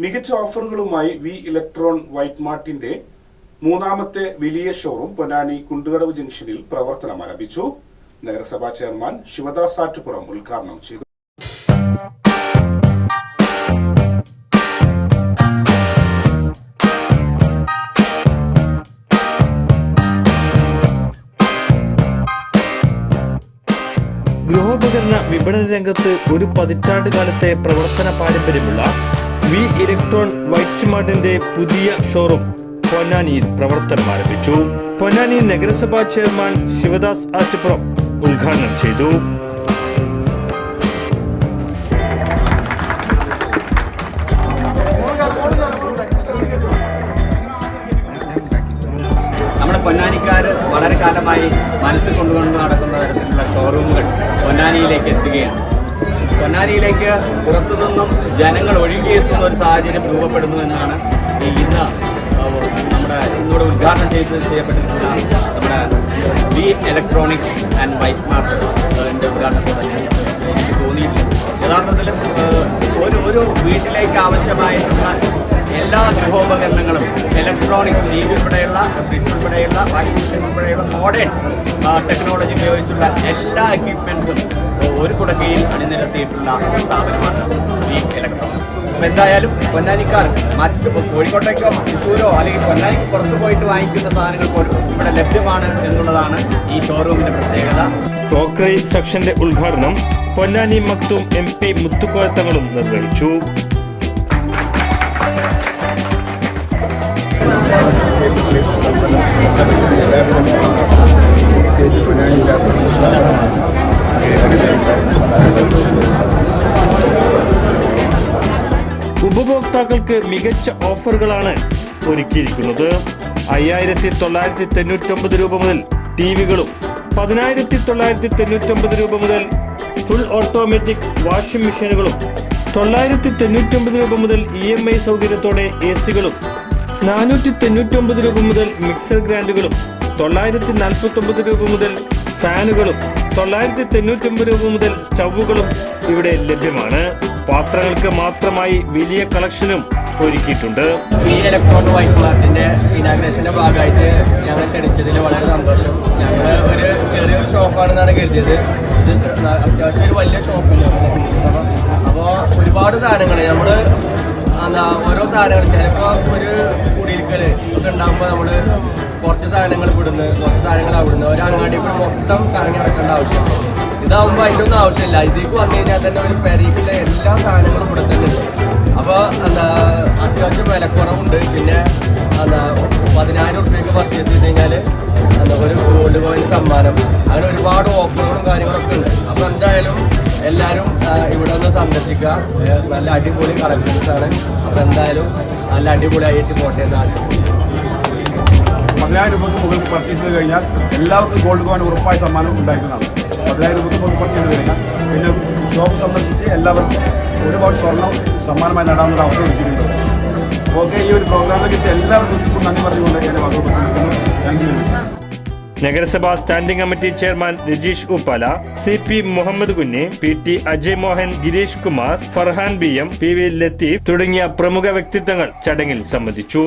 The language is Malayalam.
മികച്ച ഓഫറുകളുമായി വി ഇലക്ട്രോൺ വൈറ്റ് മാർട്ടിന്റെ മൂന്നാമത്തെ വലിയ ഷോറൂം പൊന്നാനി കുണ്ടുകടവ് ജംഗ്ഷനിൽ പ്രവർത്തനം ആരംഭിച്ചു. നഗരസഭാ ചെയർമാൻ ശിവദാസ് ആറ്റുപുറം ഉദ്ഘാടനം ചെയ്തു. ഗൃഹോപകരണ വിപണന രംഗത്ത് ഒരു പതിറ്റാണ്ട് കാലത്തെ പ്രവർത്തന പാരമ്പര്യമുള്ള വി ഇലക്ട്രോൺ വൈറ്റ് മാർട്ടിന്റെ പുതിയ ഷോറൂം പൊന്നാനിയിൽ പ്രവർത്തനം ആരംഭിച്ചു. പൊന്നാനി നഗരസഭാ ചെയർമാൻ ശിവദാസ് ആറ്റുപുറം ഉദ്ഘാടനം ചെയ്തു. നമ്മുടെ പൊന്നാനിക്കാർ വളരെ കാലമായി മനസ്സിൽ കൊണ്ടുകൊണ്ട് നടക്കുന്ന തരത്തിലുള്ള ഷോറൂമുകൾ പൊന്നാനിയിലേക്ക് എത്തുകയാണ്. പൊന്നാനിയിലേക്ക് പുറത്തുനിന്നും ജനങ്ങൾ ഒഴുകിയെത്തുന്ന ഒരു സാഹചര്യം രൂപപ്പെടുന്നു എന്നാണ് ഇന്ന് ഇന്നിവിടെ ഉദ്ഘാടനം ചെയ്യപ്പെട്ടിട്ടുള്ള നമ്മുടെ വി ഇലക്ട്രോണിക്സ് ആൻഡ് വൈറ്റ് മാർട്ടിന്റെ ഉദ്ഘാടനത്തിൽ തന്നെ എനിക്ക് തോന്നിയിട്ടുണ്ട്. യഥാർത്ഥത്തിൽ ഒരു വീട്ടിലേക്ക് ആവശ്യമായിട്ടുള്ള എല്ലാ ഗൃഹോപകരണങ്ങളും ഇലക്ട്രോണിക്സ് ടിവി ഉൾപ്പെടെയുള്ള ഫ്രിഡ്ജ് ഉൾപ്പെടെയുള്ള വാഷിംഗ് മെഷീൻ ഉൾപ്പെടെയുള്ള മോഡേൺ ടെക്നോളജി ഉപയോഗിച്ചുള്ള എല്ലാ എക്യുപ്മെന്റ്സും ഒരു കുടക്കീഴിൽ അണിനിരത്തിയിട്ടുള്ള സ്ഥാപനമാണ് ഈ ഇലക്ട്രോണിക്സ്. അപ്പം എന്തായാലും പൊന്നാനിക്കാർ മറ്റ് കോഴിക്കോട്ടേക്കോ തൃശ്ശൂരോ അല്ലെങ്കിൽ പൊന്നാനിക്ക് പുറത്തു പോയിട്ട് വാങ്ങിക്കുന്ന സാധനങ്ങൾ പോലും ഇവിടെ ലഭ്യമാണ് എന്നുള്ളതാണ് ഈ ഷോറൂമിന്റെ പ്രത്യേകത. ക്രോക്കറി സെക്ഷന്റെ ഉദ്ഘാടനം പൊന്നാനി മക്തൂം MP മുത്തുക്കോയത്തങ്ങളും നിർവഹിച്ചു. ഉപഭോക്താക്കൾക്ക് മികച്ച ഓഫറുകളാണ് ഒരുക്കിയിരിക്കുന്നത്. 5,999 രൂപ മുതൽ ടിവികളും 10,999 രൂപ മുതൽ ഫുൾ ഓട്ടോമാറ്റിക് വാഷിംഗ് മെഷീനുകളും 999 രൂപ മുതൽ EMI സൗകര്യത്തോടെ AC-കളും 499 രൂപ മുതൽ മിക്സർ ഗ്രൈൻഡറുകളും 949 രൂപ മുതൽ ഫാനുകളും 999 രൂപ മുതൽ സ്റ്റൗവുകളും ഇവിടെ ലഭ്യമാണ്. പാത്രങ്ങൾക്ക് മാത്രമായി വലിയ കളക്ഷനും ഒരുക്കിയിട്ടുണ്ട്. ഈ ഇലക്ട്രോൺ വൈറ്റ് മാർട്ടിന്റെ ഇനാഗ്രേഷന്റെ ഭാഗമായിട്ട് ഞങ്ങൾ ക്ഷണിച്ചതിൽ വളരെ സന്തോഷം. ഞങ്ങൾ ഒരു ചെറിയൊരു ഷോപ്പാണെന്നാണ് കരുതിയത്. ഇത് അത്യാവശ്യം ഒരു വലിയ ഷോപ്പില്ല. അപ്പോൾ ഒരുപാട് സാധനങ്ങൾ നമ്മൾ ഓരോ സാധനങ്ങൾ ചിലപ്പോൾ ഒരു കുടിയിരിക്കൽ ഒക്കെ ഉണ്ടാകുമ്പോൾ നമ്മൾ കുറച്ച് സാധനങ്ങൾ ഇവിടുന്ന് കുറച്ച് സാധനങ്ങൾ അവിടുന്ന് ഒരു അങ്ങാടി മൊത്തം കറങ്ങി നടക്കേണ്ട ആവശ്യമാണ്. ഇതാവുമ്പോൾ അതിൻ്റെ ഒന്നും ആവശ്യമില്ല. ഇതിലേക്ക് വന്നു കഴിഞ്ഞാൽ തന്നെ ഒരു പെരീക്കിലെ എല്ലാ സാധനങ്ങളും ഇവിടെ തന്നെ ഉണ്ട്. അപ്പോൾ അത്യാവശ്യം വിലക്കുറവുണ്ട്. പിന്നെ 10,000 രൂപയ്ക്ക് പർച്ചേസ് ചെയ്ത് കഴിഞ്ഞാൽ ഒരു ഗോൾഡ് കോയിൻ സമ്മാനം, അങ്ങനെ ഒരുപാട് ഓഫറുകളും കാര്യങ്ങളൊക്കെ ഉണ്ട്. അപ്പോൾ എന്തായാലും എല്ലാവരും ഇവിടെ ഒന്ന് സന്ദർശിക്കുക. നല്ല അടിപൊളി കളക്ഷൻസ് ആണ്. അപ്പോൾ എന്തായാലും നല്ല അടിപൊളിയായിട്ട് പോട്ടെ എന്ന് ആശംസിക്കുന്നു. 10,000 രൂപയ്ക്ക് മുകളിൽ പർച്ചേസ് ചെയ്ത് കഴിഞ്ഞാൽ എല്ലാവർക്കും ഗോൾഡ് കോയിൻ ഉറപ്പായ സമ്മാനം ഉണ്ടായിരിക്കുന്നതാണ്. 10,000 രൂപയ്ക്ക് മുകളിൽ പർച്ചേസ് ചെയ്ത് കഴിഞ്ഞാൽ പിന്നെ ഷോപ്പ് സന്ദർശിച്ച് എല്ലാവർക്കും ഒരുപാട് സ്വർണ്ണം സമ്മാനമായി നേടാവുന്ന അവസരം ഒരുക്കിയിട്ടുണ്ട്. ഓക്കെ, ഈ ഒരു പ്രോഗ്രാമിൽ കിട്ടിയ എല്ലാവർക്കും നന്ദി പറഞ്ഞുകൊണ്ട് എന്നെ വകുപ്പ് ശ്രമിക്കുന്നു. Thank you. നഗരസഭാ standing committee chairman Rajeesh Uppala, CP Muhammad Kunhi, PT Ajay Mohan, Girish Kumar, Farhan BM, PV Latheef തുടങ്ങിയ പ്രമുഖ വ്യക്തിത്വങ്ങൾ ചടങ്ങിൽ സംബന്ധിച്ചു.